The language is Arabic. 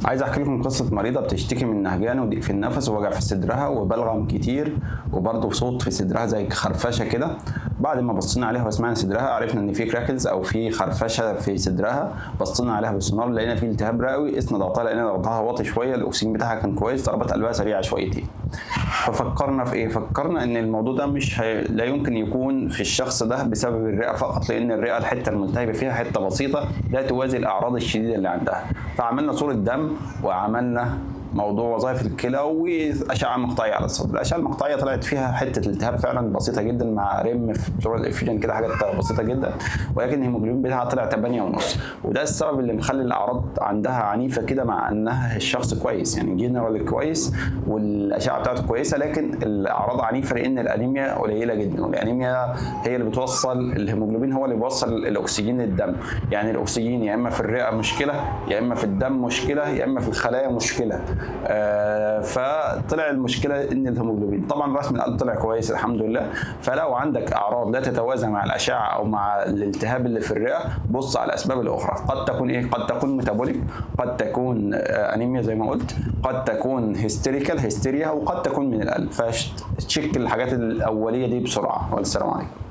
عايز احكي لكم قصه مريضه بتشتكي من نهجان وضيق في النفس ووجع في صدرها وبلغم كتير وبرضه صوت في صدرها زي خرفشه كده. بعد ما بصينا عليها وسمعنا صدرها عرفنا ان في كراكلز او في خرفشه في صدرها. بصينا عليها بالسونار لقينا في التهاب رئوي، قسنا ضغطها لقينا ضغطها واطي شويه، الاكسجين بتاعها كان كويس، ضربات قلبها سريعه شويتين. ففكرنا في ايه؟ فكرنا ان الموضوع ده مش لا يمكن يكون في الشخص ده بسبب الرئه فقط، لان الرئه الحته الملتهبه فيها حته بسيطه لا توازي الاعراض الشديده اللي عندها. فعملنا صوره دم وعملنا موضوع وظائف الكلى واشعه مقطعيه على الصدر. الاشعه المقطعيه طلعت فيها حته التهاب فعلا بسيطه جدا مع رم في بتوع الافيوجن كده، حاجات بسيطه جدا، ولكن الهيموجلوبين بتاعها طلع 8.5، وده السبب اللي مخلي الاعراض عندها عنيفه كده مع انها الشخص كويس يعني جنرال كويس والاشعه بتاعته كويسه، لكن الاعراض عنيفه لان الانيميا قليله جدا، والانيميا هي اللي بتوصل الهيموجلوبين، هو اللي بيوصل الاكسجين للدم. يعني الاكسجين يا اما في الرئه مشكله، يا اما في الدم مشكله، يا اما في الخلايا مشكله. فطلع المشكله ان الهيموجلوبين، طبعا رسم القلب طلع كويس الحمد لله. فلو عندك اعراض لا تتوازى مع الاشعه او مع الالتهاب اللي في الرئه، بص على الاسباب الاخرى. قد تكون ايه؟ قد تكون ميتابوليك، قد تكون انيميا زي ما قلت، قد تكون هيستيريا، وقد تكون من القلب. فتشيك الحاجات الاوليه دي بسرعه. والسلام عليكم.